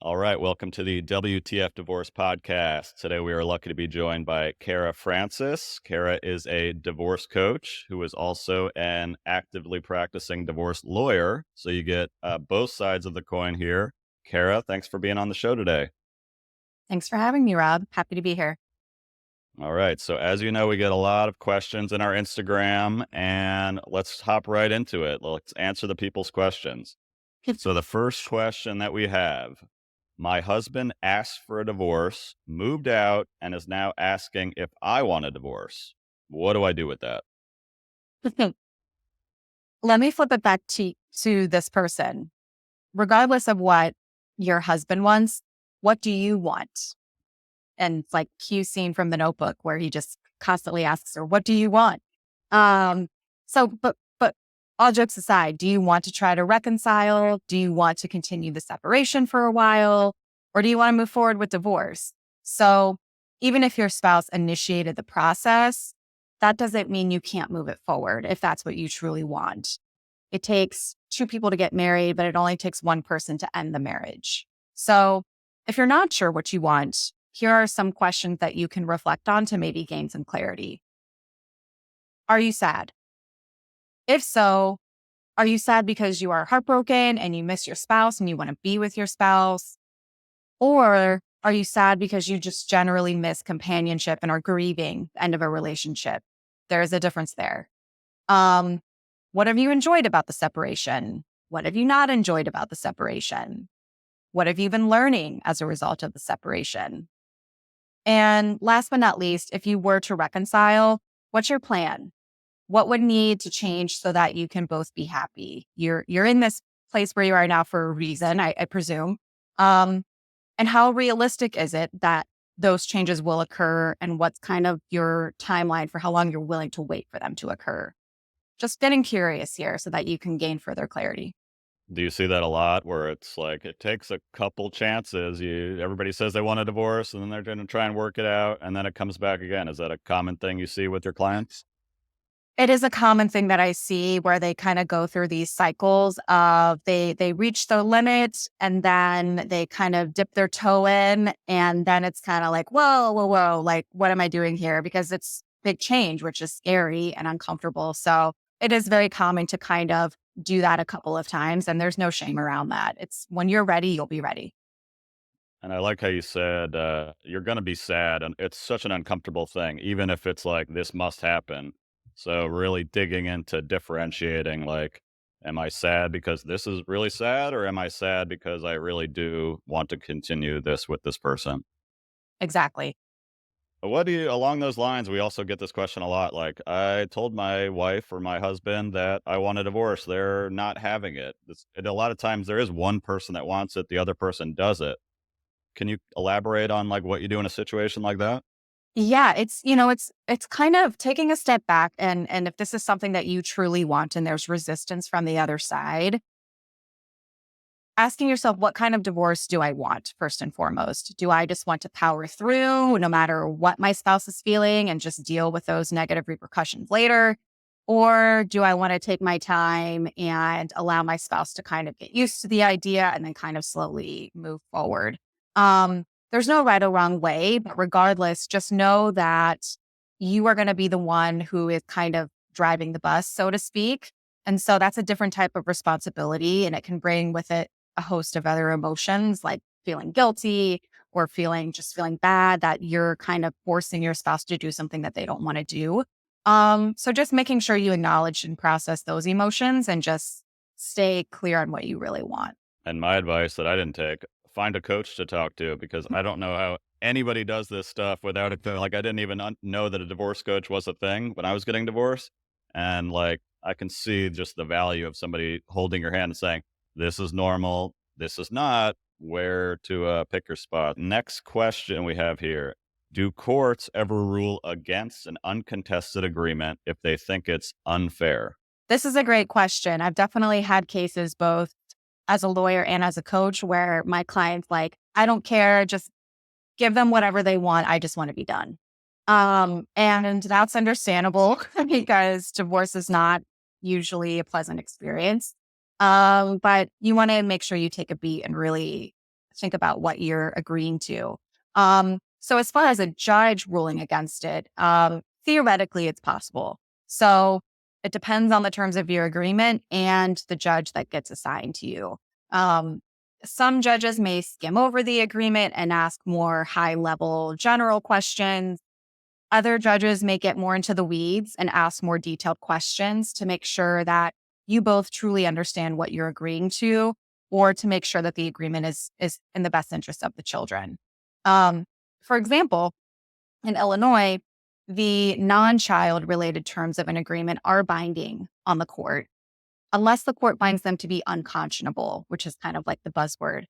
All right, welcome to the WTF Divorce podcast. Today we are lucky to be joined by Kara Francis. Kara is a divorce coach who is also an actively practicing divorce lawyer. So you get both sides of the coin here. Kara, thanks for being on the show today. Thanks for having me, Rob. Happy to be here. All right, so as you know, we get a lot of questions in our Instagram, and let's hop right into it. Let's answer the people's questions. So the first question that we have: my husband asked for a divorce, moved out, and is now asking if I want a divorce. What do I do with that? Let me flip it back to this person. Regardless of what your husband wants, what do you want? And it's like Q scene from The Notebook where he just constantly asks her, "What do you want?" Um, but all jokes aside, do you want to try to reconcile? Do you want to continue the separation for a while? Or do you want to move forward with divorce? So even if your spouse initiated the process, that doesn't mean you can't move it forward if that's what you truly want. It takes two people to get married, but it only takes one person to end the marriage. So if you're not sure what you want, here are some questions that you can reflect on to maybe gain some clarity. Are you sad? If so, are you sad because you are heartbroken and you miss your spouse and you want to be with your spouse? Or are you sad because you just generally miss companionship and are grieving the end of a relationship? There is a difference there. Um, what have you enjoyed about the separation? What have you not enjoyed about the separation? What have you been learning as a result of the separation? And last but not least, if you were to reconcile, what's your plan? What would need to change so that you can both be happy? You're in this place where you are now for a reason, I presume. Um, and how realistic is it that those changes will occur? And what's kind of your timeline for how long you're willing to wait for them to occur? Just getting curious here so that you can gain further clarity. Do you see that a lot where it's like it takes a couple chances? Everybody says they want a divorce and then they're going to try and work it out and then it comes back again. Is that a common thing you see with your clients? It is a common thing that I see where they kind of go through these cycles of they reach the limit and then they kind of dip their toe in and then it's kind of like, whoa, like what am I doing here? Because it's big change, which is scary and uncomfortable. So it is very common to kind of do that a couple of times and there's no shame around that. It's when you're ready, you'll be ready. And I like how you said you're going to be sad, and it's such an uncomfortable thing, even if it's like this must happen. So really digging into differentiating, like, am I sad because this is really sad, or am I sad because I really do want to continue this with this person? Exactly. What do you, along those lines, we also get this question a lot. Like, I told my wife or my husband that I want a divorce. They're not having it. And a lot of times there is one person that wants it, the other person does it. Can you elaborate on, like, what you do in a situation like that? Yeah, it's kind of taking a step back and if this is something that you truly want and there's resistance from the other side, asking yourself, what kind of divorce do I want, first and foremost? Do I just want to power through no matter what my spouse is feeling and just deal with those negative repercussions later? Or do I want to take my time and allow my spouse to kind of get used to the idea and then kind of slowly move forward? There's no right or wrong way, but regardless, just know that you are going to be the one who is kind of driving the bus, so to speak. And so that's a different type of responsibility, and it can bring with it a host of other emotions like feeling guilty or feeling bad that you're kind of forcing your spouse to do something that they don't want to do. So just making sure you acknowledge and process those emotions and just stay clear on what you really want. And my advice that I didn't take, find a coach to talk to, because I don't know how anybody does this stuff without it. Like, I didn't even know that a divorce coach was a thing when I was getting divorced. And like, I can see just the value of somebody holding your hand and saying, this is normal, this is not, where to pick your spot. Next question we have here: do courts ever rule against an uncontested agreement if they think it's unfair? This is a great question. I've definitely had cases both as a lawyer and as a coach where my clients like, I don't care, just give them whatever they want. I just want to be done. And that's understandable because divorce is not usually a pleasant experience. But you want to make sure you take a beat and really think about what you're agreeing to. So as far as a judge ruling against it, theoretically it's possible. So it depends on the terms of your agreement and the judge that gets assigned to you. Um, some judges may skim over the agreement and ask more high level general questions. Other judges may get more into the weeds and ask more detailed questions to make sure that you both truly understand what you're agreeing to, or to make sure that the agreement is in the best interest of the children. Um, for example, in Illinois, the non-child related terms of an agreement are binding on the court unless the court finds them to be unconscionable, which is kind of like the buzzword,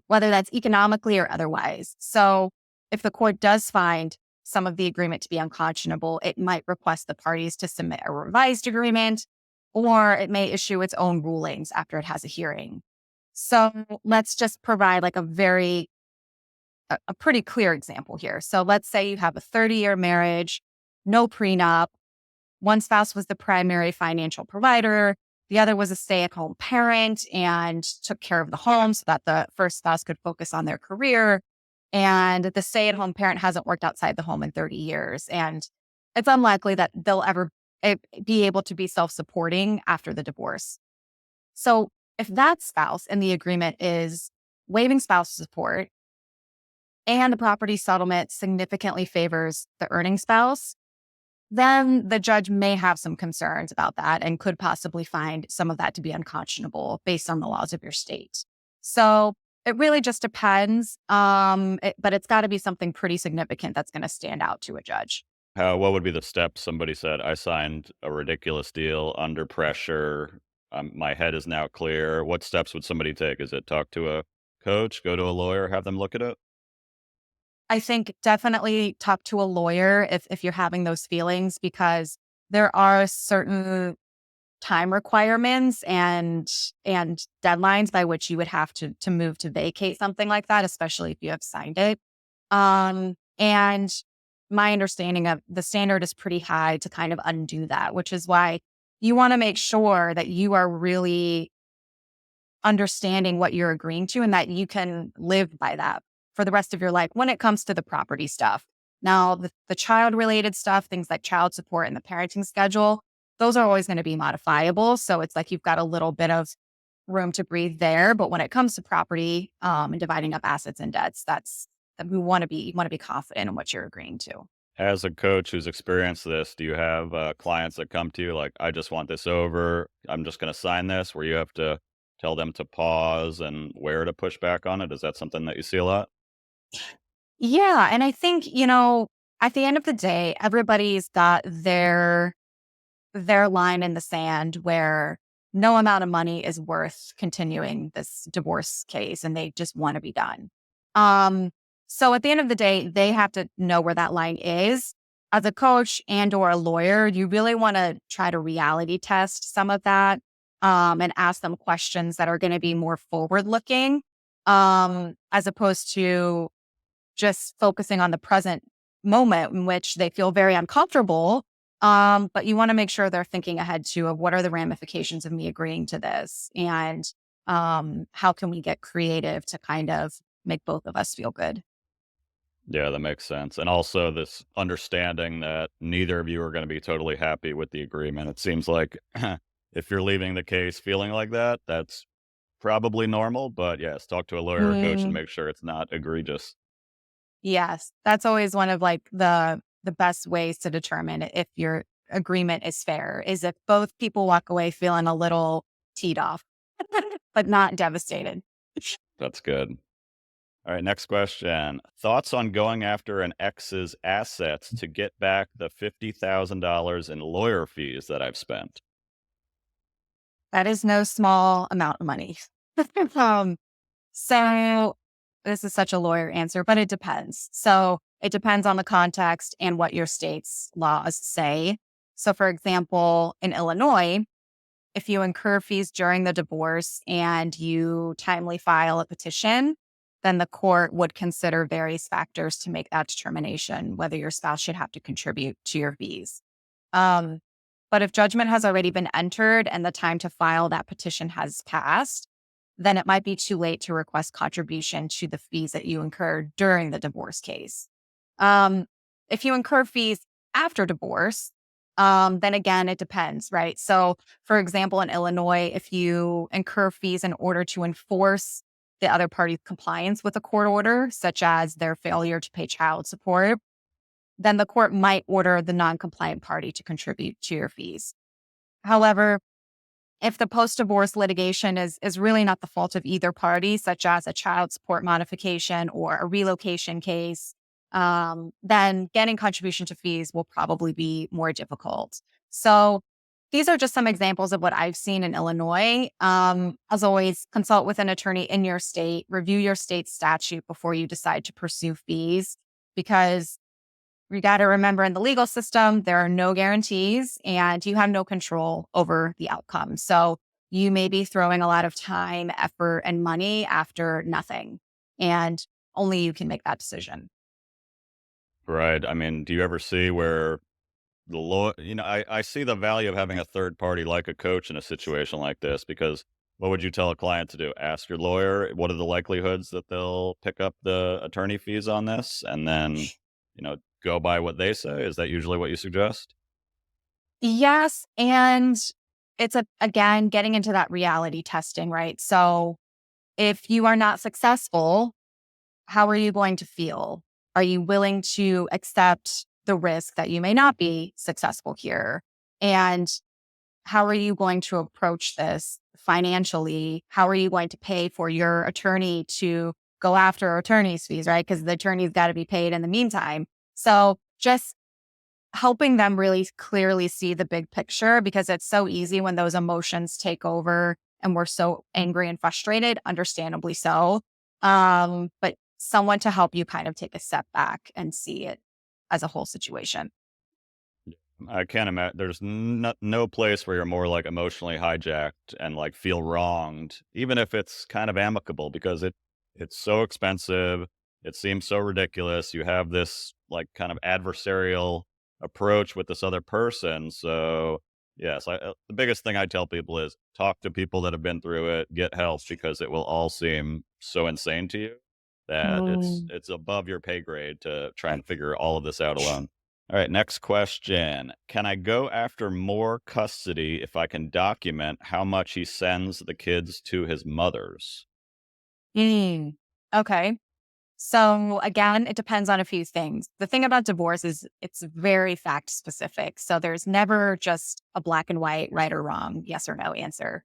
whether that's economically or otherwise. So if the court does find some of the agreement to be unconscionable, it might request the parties to submit a revised agreement, or it may issue its own rulings after it has a hearing. So let's just provide like a pretty clear example here. So let's say you have a 30-year marriage, no prenup. One spouse was the primary financial provider. The other was a stay-at-home parent and took care of the home so that the first spouse could focus on their career. And the stay-at-home parent hasn't worked outside the home in 30 years. And it's unlikely that they'll ever be able to be self-supporting after the divorce. So if that spouse in the agreement is waiving spousal support and the property settlement significantly favors the earning spouse, then the judge may have some concerns about that and could possibly find some of that to be unconscionable based on the laws of your state. So it really just depends. But it's got to be something pretty significant that's going to stand out to a judge. What would be the steps? Somebody said, "I signed a ridiculous deal under pressure. My head is now clear." What steps would somebody take? Is it talk to a coach, go to a lawyer, have them look at it? I think definitely talk to a lawyer if you're having those feelings, because there are certain time requirements and deadlines by which you would have to move to vacate something like that, especially if you have signed it. And my understanding of the standard is pretty high to kind of undo that, which is why you want to make sure that you are really understanding what you're agreeing to and that you can live by that for the rest of your life when it comes to the property stuff. Now, the child related stuff, things like child support and the parenting schedule, those are always going to be modifiable. So it's like you've got a little bit of room to breathe there. But when it comes to property and dividing up assets and debts, that's that we want to be you want to be confident in what you're agreeing to. As a coach who's experienced this, do you have, clients that come to you like, "I just want this over. I'm just gonna sign this," where you have to tell them to pause and where to push back on it? Is that something that you see a lot? Yeah. And I think, at the end of the day, everybody's got their line in the sand where no amount of money is worth continuing this divorce case and they just want to be done. Um, so at the end of the day, they have to know where that line is. As a coach and or a lawyer, you really want to try to reality test some of that, and ask them questions that are going to be more forward looking, as opposed to just focusing on the present moment in which they feel very uncomfortable. But you want to make sure they're thinking ahead too of what are the ramifications of me agreeing to this, and how can we get creative to kind of make both of us feel good. Yeah, that makes sense, and also this understanding that neither of you are gonna be totally happy with the agreement. It seems like if you're leaving the case feeling like that, that's probably normal, but yes, talk to a lawyer or coach and Mm, make sure it's not egregious. yes, that's always one of like the best ways to determine if your agreement is fair, is if both people walk away feeling a little teed off, but not devastated. That's good. Alright, next question. Thoughts on going after an ex's assets to get back the $50,000 in lawyer fees that I've spent? That is no small amount of money. um, so this is such a lawyer answer, but it depends. So it depends on the context and what your state's laws say. So, for example, in Illinois, if you incur fees during the divorce and you timely file a petition, then the court would consider various factors to make that determination whether your spouse should have to contribute to your fees. Um, but if judgment has already been entered and the time to file that petition has passed, then it might be too late to request contribution to the fees that you incurred during the divorce case. Um, if you incur fees after divorce, then again, it depends, right? So, for example, in Illinois, if you incur fees in order to enforce the other party's compliance with a court order, such as their failure to pay child support, then the court might order the non-compliant party to contribute to your fees. However, if the post-divorce litigation is really not the fault of either party, such as a child support modification or a relocation case, then getting contribution to fees will probably be more difficult. So these are just some examples of what I've seen in Illinois. As always, consult with an attorney in your state, review your state statute before you decide to pursue fees, because you got to remember in the legal system, there are no guarantees and you have no control over the outcome. So you may be throwing a lot of time, effort, and money after nothing. And only you can make that decision. Right. I mean, do you ever see where the law, I see the value of having a third party like a coach in a situation like this because what would you tell a client to do? Ask your lawyer, what are the likelihoods that they'll pick up the attorney fees on this? And then, go by what they say. Is that usually what you suggest? Yes. And it's again, getting into that reality testing, right? So if you are not successful, how are you going to feel? Are you willing to accept the risk that you may not be successful here? And how are you going to approach this financially? How are you going to pay for your attorney to go after attorney's fees, right? Because the attorney's got to be paid in the meantime. So just helping them really clearly see the big picture, because it's so easy when those emotions take over and we're so angry and frustrated, understandably so. But someone to help you kind of take a step back and see it as a whole situation. I can't imagine. There's no place where you're more like emotionally hijacked and like feel wronged, even if it's kind of amicable, because it's so expensive. It seems so ridiculous. You have this like kind of adversarial approach with this other person. So yes, the biggest thing I tell people is talk to people that have been through it, get help because it will all seem so insane to you that it's Mm. it's above your pay grade to try and figure all of this out alone. All right, next question. Can I go after more custody if I can document how much he sends the kids to his mothers? Mm. Okay. So again, it depends on a few things. The thing about divorce is it's very fact specific. So there's never just a black and white, right or wrong, yes or no answer.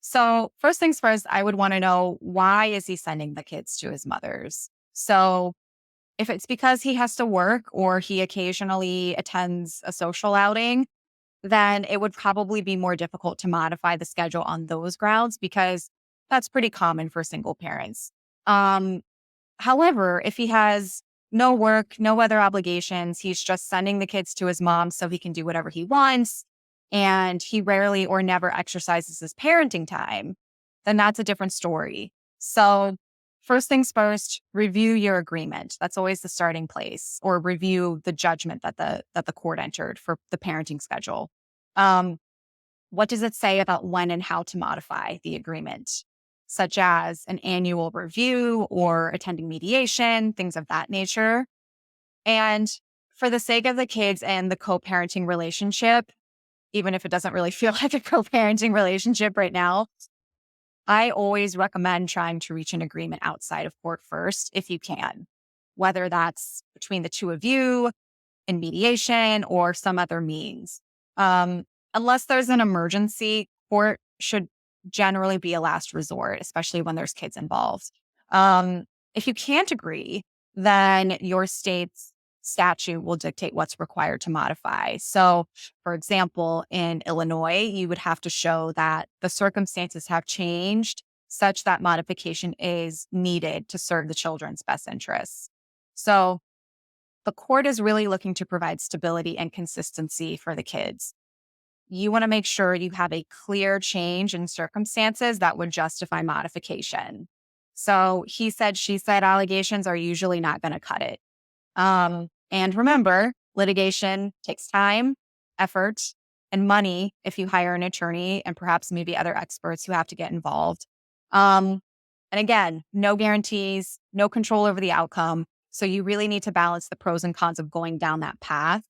So first things first, I would want to know, why is he sending the kids to his mother's? So if it's because he has to work or he occasionally attends a social outing, then it would probably be more difficult to modify the schedule on those grounds, because that's pretty common for single parents. Um, However, if he has no work, no other obligations, he's just sending the kids to his mom so he can do whatever he wants, and he rarely or never exercises his parenting time, then that's a different story. So, first things first, review your agreement. That's always the starting place, or review the judgment that the court entered for the parenting schedule. Um, what does it say about when and how to modify the agreement, such as an annual review or attending mediation, things of that nature? And for the sake of the kids and the co parenting relationship, even if it doesn't really feel like a co parenting relationship right now, I always recommend trying to reach an agreement outside of court first if you can, whether that's between the two of you, in mediation, or some other means. Um, Unless there's an emergency, court should generally be a last resort, especially when there's kids involved. Um, if you can't agree, then your state's statute will dictate what's required to modify. So, for example, in Illinois, you would have to show that the circumstances have changed such that modification is needed to serve the children's best interests. So, the court is really looking to provide stability and consistency for the kids. You want to make sure you have a clear change in circumstances that would justify modification. So he said, she said allegations are usually not going to cut it. And remember, litigation takes time, effort, and money if you hire an attorney and perhaps maybe other experts who have to get involved. Um, and again, no guarantees, no control over the outcome. So you really need to balance the pros and cons of going down that path.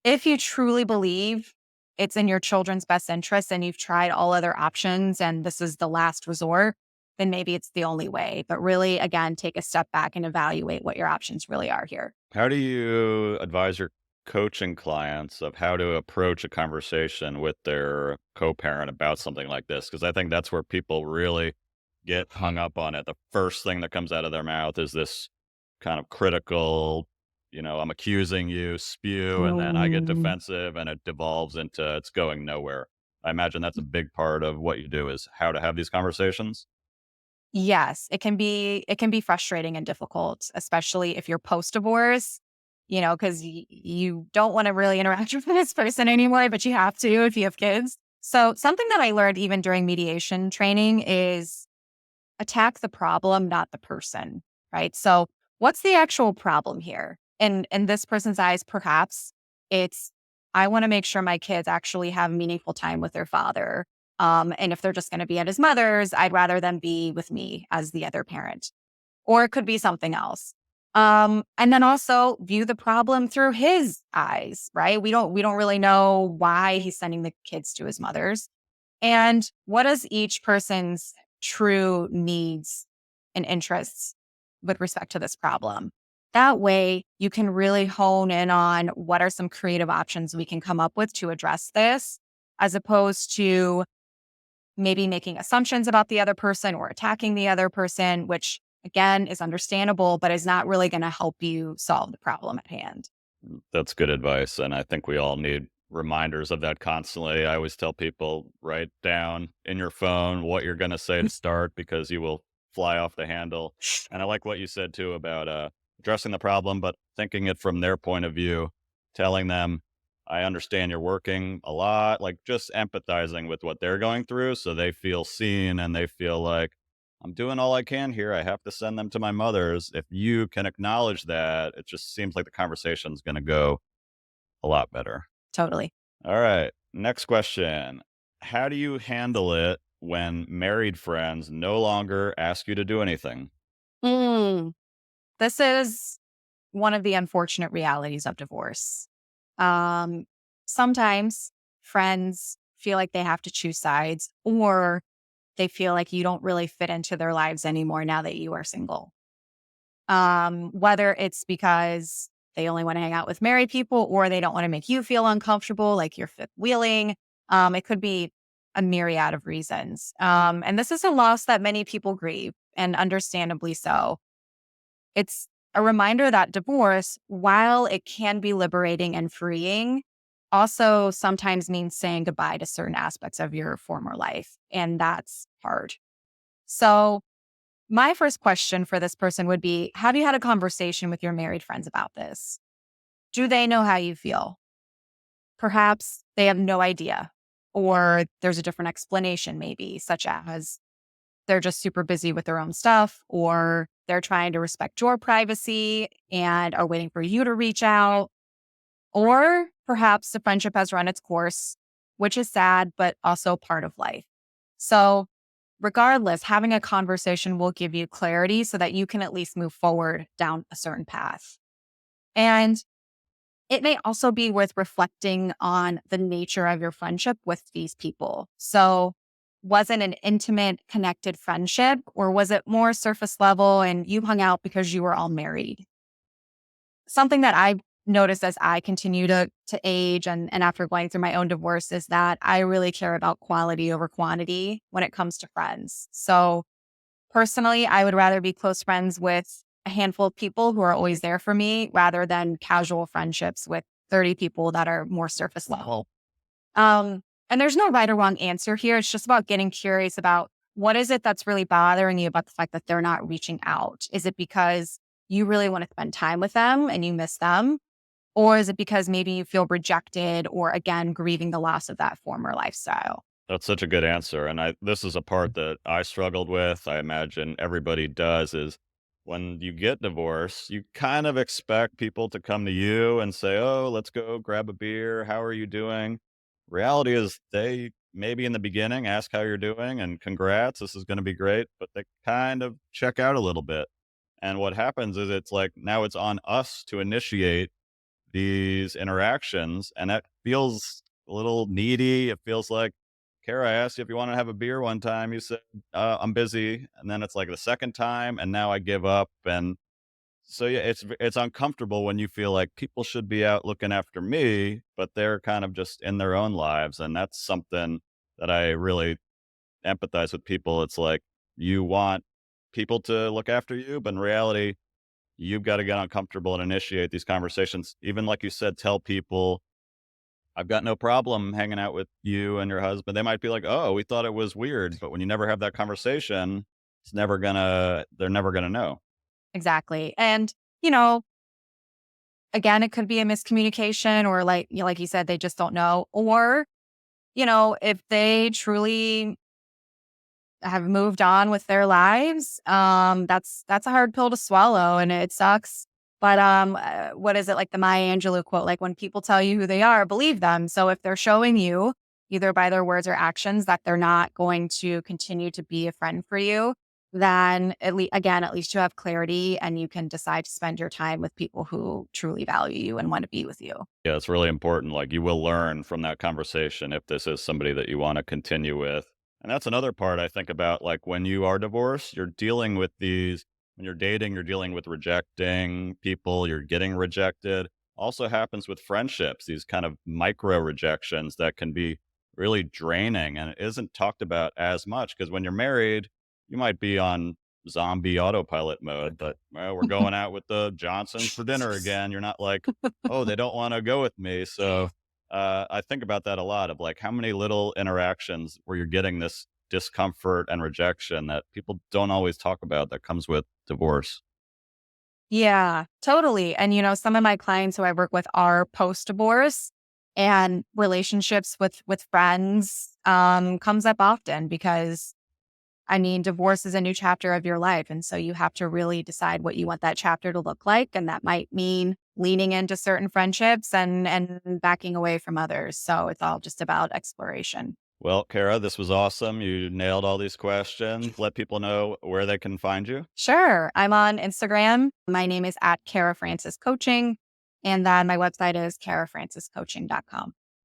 If you truly believe it's in your children's best interest and you've tried all other options and this is the last resort, then maybe it's the only way. But really, again, take a step back and evaluate what your options really are here. How do you advise your coaching clients of how to approach a conversation with their co-parent about something like this? Because I think that's where people really get hung up on it. The first thing that comes out of their mouth is this kind of critical, I'm accusing you, spew, and then I get Mm. defensive and it devolves into it's going nowhere. I imagine that's a big part of what you do is how to have these conversations. Yes, it can be frustrating and difficult, especially if you're post-divorce, because you don't wanna really interact with this person anymore, but you have to if you have kids. So, something that I learned even during mediation training is attack the problem, not the person, right? So, what's the actual problem here? In this person's eyes, perhaps it's I want to make sure my kids actually have meaningful time with their father. And if they're just going to be at his mother's, I'd rather them be with me as the other parent. Or it could be something else. And then also view the problem through his eyes, right? We don't really know why he's sending the kids to his mother's. And what is each person's true needs and interests with respect to this problem? That way, you can really hone in on what are some creative options we can come up with to address this, as opposed to maybe making assumptions about the other person or attacking the other person, which again is understandable, but is not really going to help you solve the problem at hand. That's good advice, and I think we all need reminders of that constantly. I always tell people, write down in your phone what you're gonna say to start because you will fly off the handle. And I like what you said too about, addressing the problem, but thinking it from their point of view, telling them, "I understand you're working a lot," like, just empathizing with what they're going through so they feel seen and they feel like, I'm doing all I can here. I have to send them to my mother's. If you can acknowledge that, it just seems like the conversation's going to go a lot better. Totally. All right. Next question. How do you handle it when married friends no longer ask you to do anything? Mm, this is one of the unfortunate realities of divorce. Um, Sometimes friends feel like they have to choose sides, or they feel like you don't really fit into their lives anymore now that you are single. Whether it's because they only want to hang out with married people or they don't want to make you feel uncomfortable, like you're fifth wheeling. It could be a myriad of reasons. And this is a loss that many people grieve, and understandably so. It's a reminder that divorce, while it can be liberating and freeing, also sometimes means saying goodbye to certain aspects of your former life. And that's hard. So, my first question for this person would be: have you had a conversation with your married friends about this? Do they know how you feel? Perhaps they have no idea, or there's a different explanation, maybe, such as they're just super busy with their own stuff, or they're trying to respect your privacy and are waiting for you to reach out. Or perhaps the friendship has run its course, which is sad, but also part of life. So, regardless, having a conversation will give you clarity so that you can at least move forward down a certain path. And it may also be worth reflecting on the nature of your friendship with these people. So, was it an intimate, connected friendship, or was it more surface level and you hung out because you were all married? Something that I've noticed as I continue to age and after going through my own divorce is that I really care about quality over quantity when it comes to friends. So personally, I would rather be close friends with a handful of people who are always there for me rather than casual friendships with 30 people that are more surface level. And there's no right or wrong answer here. It's just about getting curious about what is it that's really bothering you about the fact that they're not reaching out? Is it because you really want to spend time with them and you miss them? Or is it because maybe you feel rejected or again grieving the loss of that former lifestyle? That's such a good answer. And this is a part that I struggled with. I imagine everybody does is when you get divorced, you kind of expect people to come to you and say, "Oh, let's go grab a beer. How are you doing?" Reality is they maybe in the beginning ask how you're doing and congrats, this is going to be great, but they kind of check out a little bit. And what happens is it's like now it's on us to initiate these interactions, and that feels a little needy. It feels like, Kara, I asked you if you want to have a beer one time. You said, I'm busy. And then it's like the second time, and now I give up. And so, yeah, it's uncomfortable when you feel like people should be out looking after me, but they're kind of just in their own lives. And that's something that I really empathize with people. It's like you want people to look after you, but in reality, you've got to get uncomfortable and initiate these conversations. Even like you said, tell people, I've got no problem hanging out with you and your husband. They might be like, oh, we thought it was weird. But when you never have that conversation, they're never gonna know. Exactly. And, you know, again, it could be a miscommunication or like you said, they just don't know. Or, if they truly have moved on with their lives, that's a hard pill to swallow and it sucks. But what is it, like the Maya Angelou quote? Like when people tell you who they are, believe them. So if they're showing you either by their words or actions that they're not going to continue to be a friend for you, then at least you have clarity and you can decide to spend your time with people who truly value you and want to be with you. Yeah, it's really important. Like you will learn from that conversation if this is somebody that you want to continue with. And that's another part I think about. Like when you are divorced, you're dealing with these, when you're dating, you're dealing with rejecting people, you're getting rejected. Also happens with friendships, these kind of micro rejections that can be really draining. And it isn't talked about as much because when you're married, you might be on zombie autopilot mode, but well, we're going out with the Johnsons for dinner again. You're not like, oh, they don't wanna go with me, so, I think about that a lot of, like, how many little interactions where you're getting this discomfort and rejection that people don't always talk about that comes with divorce. Yeah, totally. And some of my clients who I work with are post divorce and relationships with friends comes up often because I mean, divorce is a new chapter of your life and so you have to really decide what you want that chapter to look like and that might mean leaning into certain friendships and backing away from others. So it's all just about exploration. Well, Kara, this was awesome. You nailed all these questions. Let people know where they can find you. Sure. I'm on Instagram. My name is at Kara Francis Coaching. And then my website is karafranciscoaching.com.